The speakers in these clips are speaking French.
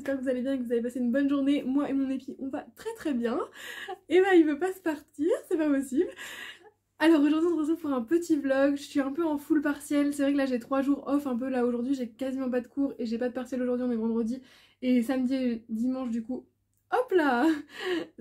j'espère que vous allez bien et que vous avez passé une bonne journée. Moi et mon épi, on va très bien. Et bah il veut pas se partir, c'est pas possible. Alors aujourd'hui on se retrouve pour un petit vlog, je suis un peu en full partiel, c'est vrai que là j'ai 3 jours off un peu, là aujourd'hui j'ai quasiment pas de cours et j'ai pas de partiel aujourd'hui, on est vendredi et samedi et dimanche du coup, hop là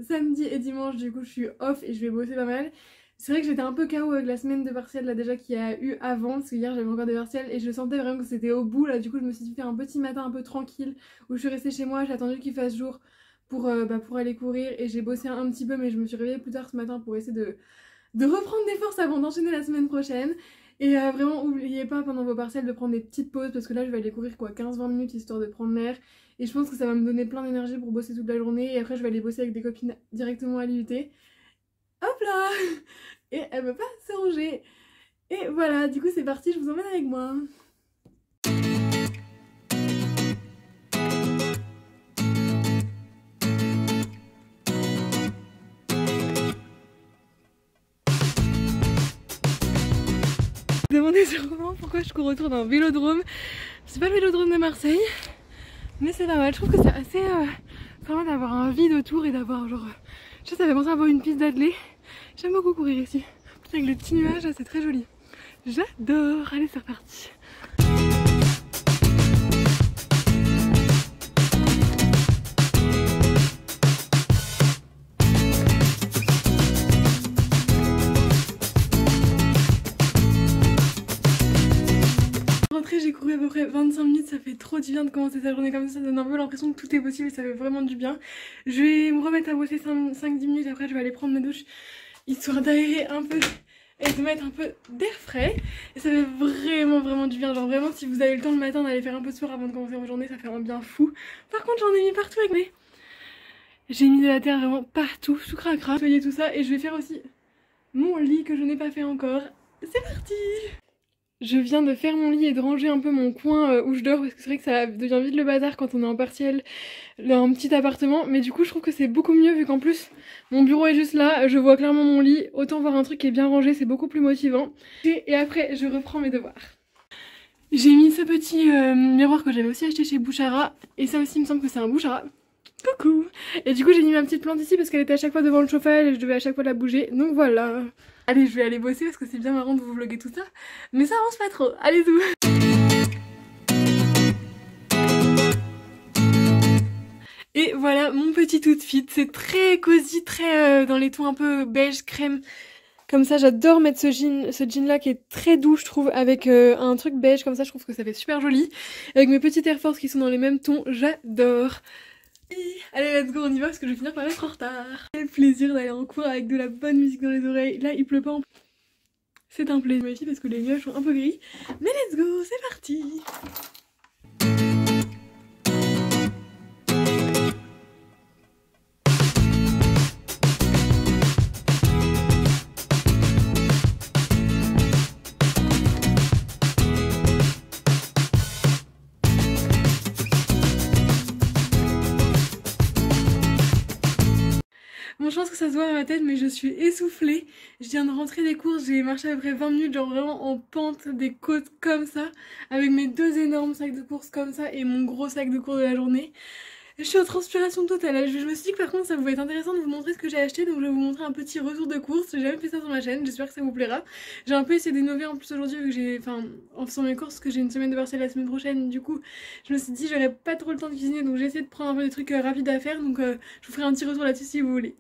samedi et dimanche du coup je suis off et je vais bosser pas mal. C'est vrai que j'étais un peu KO avec la semaine de partiel là déjà qu'il y a eu avant, parce que hier j'avais encore des partiels et je sentais vraiment que c'était au bout là, du coup je me suis dit faire un petit matin un peu tranquille où je suis restée chez moi, j'ai attendu qu'il fasse jour pour aller courir et j'ai bossé un petit peu mais je me suis réveillée plus tard ce matin pour essayer de reprendre des forces avant d'enchaîner la semaine prochaine. Et vraiment n'oubliez pas pendant vos partiels de prendre des petites pauses parce que là je vais aller courir quoi 15-20 minutes histoire de prendre l'air et je pense que ça va me donner plein d'énergie pour bosser toute la journée et après je vais aller bosser avec des copines directement à l'IUT. Hop là. Et elle veut pas se ranger. Et voilà, du coup c'est parti, je vous emmène avec moi. Vous demandez sûrement pourquoi je cours autour d'un vélodrome. C'est pas le vélodrome de Marseille, mais c'est pas mal. Je trouve que c'est assez sympa d'avoir un vide autour et d'avoir genre... Je sais, ça fait penser à avoir une piste d'athlée. J'aime beaucoup courir ici. Avec les petits nuages, c'est très joli. J'adore. Allez, c'est reparti. Rentrée, j'ai couru à peu près 25 minutes, ça fait trop du bien de commencer sa journée comme ça donne un peu l'impression que tout est possible et ça fait vraiment du bien. Je vais me remettre à bosser 5-10 minutes, après je vais aller prendre ma douche, histoire d'aérer un peu et de mettre un peu d'air frais. Et ça fait vraiment du bien, genre vraiment si vous avez le temps le matin d'aller faire un peu de sport avant de commencer votre journée, ça fait un bien fou. Par contre j'en ai mis partout avec mes... J'ai mis de la terre vraiment partout, tout cracra, soyez tout ça et je vais faire aussi mon lit que je n'ai pas fait encore. C'est parti! Je viens de faire mon lit et de ranger un peu mon coin où je dors parce que c'est vrai que ça devient vite le bazar quand on est en partiel, un petit appartement, mais du coup je trouve que c'est beaucoup mieux vu qu'en plus mon bureau est juste là, je vois clairement mon lit, autant voir un truc qui est bien rangé, c'est beaucoup plus motivant. Et après je reprends mes devoirs. J'ai mis ce petit miroir que j'avais aussi acheté chez Bouchara et ça aussi il me semble que c'est un Bouchara. Coucou! Et du coup j'ai mis ma petite plante ici parce qu'elle était à chaque fois devant le chauffage et je devais à chaque fois la bouger, donc voilà. Allez, je vais aller bosser parce que c'est bien marrant de vous vlogger tout ça, mais ça avance pas trop. Allez, zou! Et voilà mon petit outfit, c'est très cosy, très dans les tons un peu beige crème. Comme ça, j'adore mettre ce jean là qui est très doux je trouve, avec un truc beige comme ça, je trouve que ça fait super joli. Avec mes petites Air Force qui sont dans les mêmes tons, j'adore. Allez, let's go, on y va parce que je vais finir par être en retard. Quel plaisir d'aller en cours avec de la bonne musique dans les oreilles. Là, il pleut pas en plus. C'est un plaisir ici parce que les nuages sont un peu gris. Mais let's go, c'est parti! Bon, je pense que ça se voit à ma tête, mais je suis essoufflée. Je viens de rentrer des courses, j'ai marché à peu près 20 minutes, genre vraiment en pente des côtes comme ça, avec mes 2 énormes sacs de courses comme ça et mon gros sac de courses de la journée. Je suis en transpiration totale. Je me suis dit que par contre ça pouvait être intéressant de vous montrer ce que j'ai acheté, donc je vais vous montrer un petit retour de course. J'ai jamais fait ça sur ma chaîne, j'espère que ça vous plaira. J'ai un peu essayé d'innover en plus aujourd'hui vu que j'ai, en faisant mes courses, que j'ai une semaine de partiel la semaine prochaine, du coup je me suis dit j'aurais pas trop le temps de cuisiner, donc j'ai essayé de prendre un peu des trucs rapides à faire, donc je vous ferai un petit retour là-dessus si vous voulez.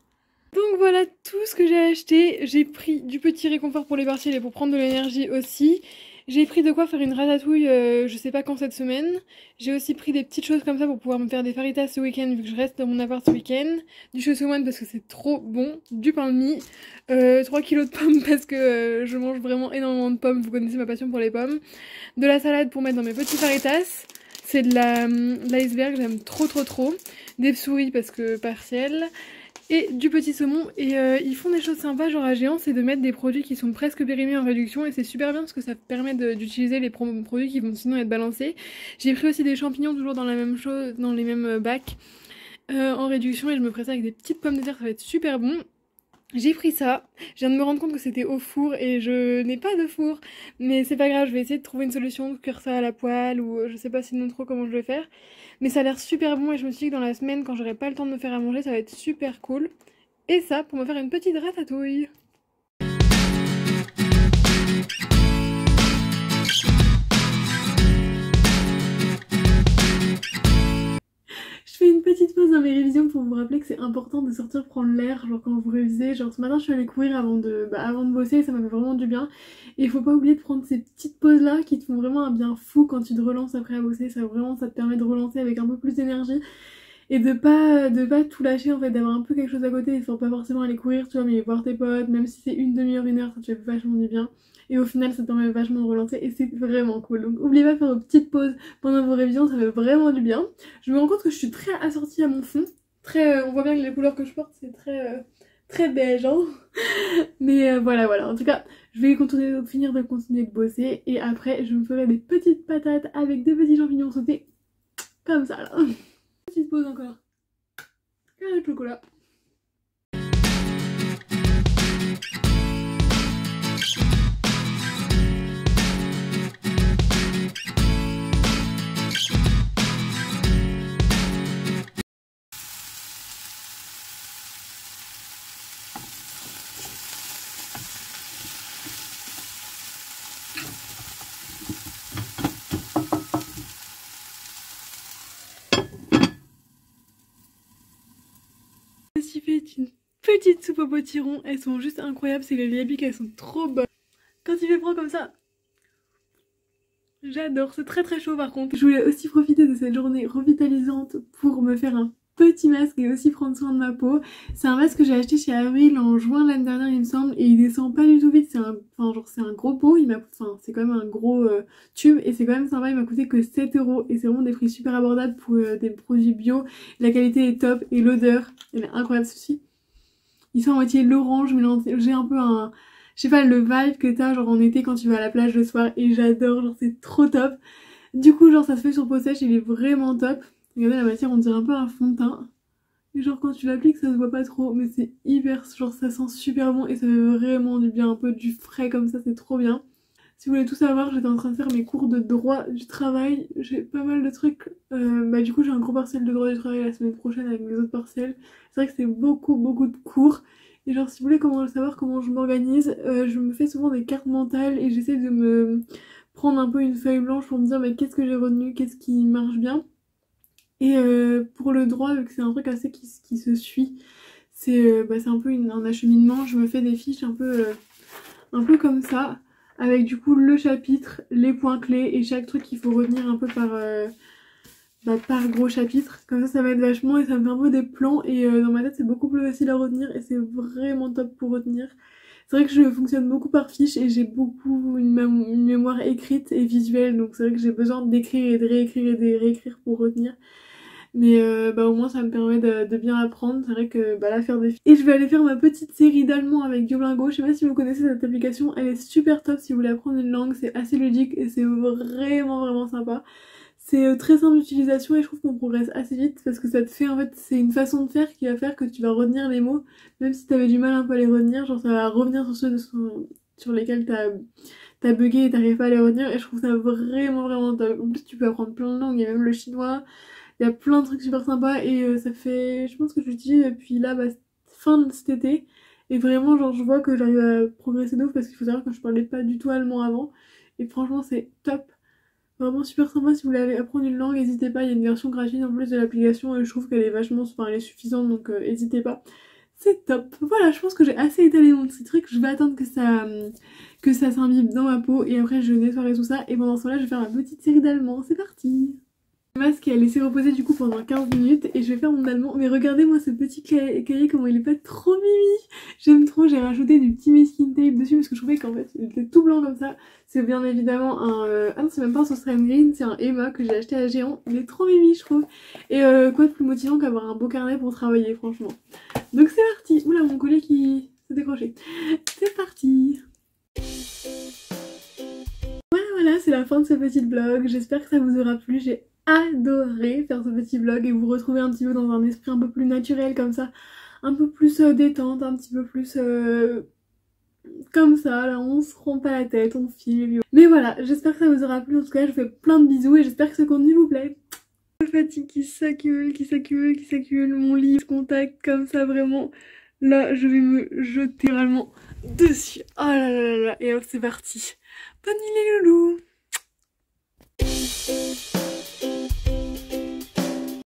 Donc voilà tout ce que j'ai acheté. J'ai pris du petit réconfort pour les partiels et pour prendre de l'énergie aussi. J'ai pris de quoi faire une ratatouille je sais pas quand cette semaine. J'ai aussi pris des petites choses comme ça pour pouvoir me faire des faritas ce week-end vu que je reste dans mon appart ce week-end. Du chossoman parce que c'est trop bon. Du pain de mie. 3 kilos de pommes parce que je mange vraiment énormément de pommes. Vous connaissez ma passion pour les pommes. De la salade pour mettre dans mes petits faritas. C'est de l'iceberg, j'aime trop. Des souris parce que partiel. Et du petit saumon et ils font des choses sympas genre à Géant, c'est de mettre des produits qui sont presque périmés en réduction et c'est super bien parce que ça permet d'utiliser les produits qui vont sinon être balancés. J'ai pris aussi des champignons toujours dans la même chose, dans les mêmes bacs en réduction et je me ferai ça avec des petites pommes de terre, ça va être super bon. J'ai pris ça, je viens de me rendre compte que c'était au four et je n'ai pas de four, mais c'est pas grave, je vais essayer de trouver une solution, de cuire ça à la poêle ou je sais pas sinon trop comment je vais faire. Mais ça a l'air super bon et je me suis dit que dans la semaine, quand j'aurai pas le temps de me faire à manger, ça va être super cool. Et ça, pour me faire une petite ratatouille. Je fais une petite pause dans mes révisions pour vous rappeler que c'est important de sortir prendre l'air, genre quand vous révisez. Genre ce matin je suis allée courir avant de bosser et ça m'a fait vraiment du bien. Et il faut pas oublier de prendre ces petites pauses là qui te font vraiment un bien fou quand tu te relances après à bosser. Ça te permet de relancer avec un peu plus d'énergie et de pas tout lâcher en fait, d'avoir un peu quelque chose à côté. Il faut pas forcément aller courir, tu vois, mais voir tes potes, même si c'est une demi-heure, une heure, ça te fait vachement du bien. Et au final, ça te permet vachement de relancer et c'est vraiment cool. Donc, n'oubliez pas de faire vos petites pauses pendant vos révisions, ça fait vraiment du bien. Je me rends compte que je suis très assortie à mon fond. On voit bien que les couleurs que je porte, c'est très beige, hein. Mais voilà. En tout cas, je vais finir de continuer de bosser et après, je me ferai des petites patates avec des petits champignons sautés. Comme ça, là. Petite pause encore. Et le chocolat. Je me suis fait une petite soupe au potiron. Elles sont juste incroyables. C'est les liabiques, elles sont trop bonnes. Quand il fait froid comme ça, j'adore. C'est très chaud par contre. Je voulais aussi profiter de cette journée revitalisante pour me faire un petit masque et aussi prendre soin de ma peau. C'est un masque que j'ai acheté chez Avril en juin l'année dernière il me semble et il descend pas du tout vite. C'est un gros pot, c'est quand même un gros tube et c'est quand même sympa. Il m'a coûté que 7 € et c'est vraiment des prix super abordables pour des produits bio. La qualité est top et l'odeur elle est incroyable. Ceci il sent à moitié l'orange mélangé un peu je sais pas, le vibe que t'as genre en été quand tu vas à la plage le soir et j'adore, genre c'est trop top. Du coup genre ça se fait sur peau sèche, il est vraiment top. Regardez la matière, on dirait un peu un fond de teint. Et genre quand tu l'appliques ça se voit pas trop mais c'est hyper, genre ça sent super bon et ça fait vraiment du bien, un peu du frais comme ça, c'est trop bien. Si vous voulez tout savoir, j'étais en train de faire mes cours de droit du travail, j'ai pas mal de trucs. Du coup j'ai un gros partiel de droit du travail la semaine prochaine avec mes autres partiels. C'est vrai que c'est beaucoup de cours. Et genre si vous voulez savoir comment je m'organise, je me fais souvent des cartes mentales et j'essaie de me prendre un peu une feuille blanche pour me dire mais qu'est-ce que j'ai retenu, qu'est-ce qui marche bien. Et pour le droit, vu que c'est un truc assez qui se suit, c'est un peu un acheminement, je me fais des fiches un peu comme ça, avec du coup le chapitre, les points clés et chaque truc qu'il faut retenir un peu par gros chapitre. Comme ça m'aide vachement et ça me fait un peu des plans et dans ma tête c'est beaucoup plus facile à retenir et c'est vraiment top pour retenir. C'est vrai que je fonctionne beaucoup par fiche et j'ai beaucoup une mémoire écrite et visuelle, donc c'est vrai que j'ai besoin d'écrire et de réécrire et de réécrire pour retenir. Mais au moins ça me permet de bien apprendre. C'est vrai que là faire des... Et je vais aller faire ma petite série d'allemand avec Duolingo. Je sais pas si vous connaissez cette application, elle est super top si vous voulez apprendre une langue. C'est assez ludique et c'est vraiment sympa. C'est très simple d'utilisation et je trouve qu'on progresse assez vite parce que ça te fait en fait, c'est une façon de faire qui va faire que tu vas retenir les mots. Même si t'avais du mal un peu à les retenir, genre ça va revenir sur ceux sur lesquels t'as bugué et t'arrives pas à les retenir et je trouve ça vraiment top. En plus tu peux apprendre plein de langues, il y a même le chinois. Il y a plein de trucs super sympas et ça fait, je pense que je l'utilise depuis fin de cet été. Et vraiment, genre, je vois que j'arrive à progresser d'ouf parce qu'il faut savoir que je parlais pas du tout allemand avant. Et franchement, c'est top. Vraiment super sympa. Si vous voulez apprendre une langue, n'hésitez pas. Il y a une version gratuite en plus de l'application et je trouve qu'elle est elle est suffisante donc n'hésitez pas. C'est top. Voilà, je pense que j'ai assez étalé mon petit truc. Je vais attendre que ça s'imbibe dans ma peau et après je nettoierai tout ça. Et pendant ce temps-là, je vais faire ma petite série d'allemand. C'est parti! Le masque est à laisser reposer du coup pendant 15 minutes et je vais faire mon allemand. Mais regardez moi ce petit cahier comment il est pas trop mimi. J'aime trop, j'ai rajouté du petit masking tape dessus parce que je trouvais qu'en fait il était tout blanc comme ça. C'est bien évidemment ah non c'est même pas un Australian Green, c'est un Emma que j'ai acheté à Géant. Il est trop mimi je trouve. Et quoi de plus motivant qu'avoir un beau carnet pour travailler franchement. Donc c'est parti. Oula mon collier qui s'est décroché. C'est parti. Voilà, c'est la fin de ce petit vlog. J'espère que ça vous aura plu. J'ai adoré faire ce petit vlog et vous retrouver un petit peu dans un esprit un peu plus naturel comme ça, un peu plus détente, un petit peu plus comme ça, là on se rend pas la tête, on filme. Mais voilà, j'espère que ça vous aura plu, en tout cas je vous fais plein de bisous et j'espère que ce contenu vous plaît. La fatigue qui s'accumule, qui s'accumule, qui s'accumule, mon lit se contacte comme ça vraiment. Là je vais me jeter vraiment dessus. Oh là là là là, et hop c'est parti. Bonne nuit les loulous.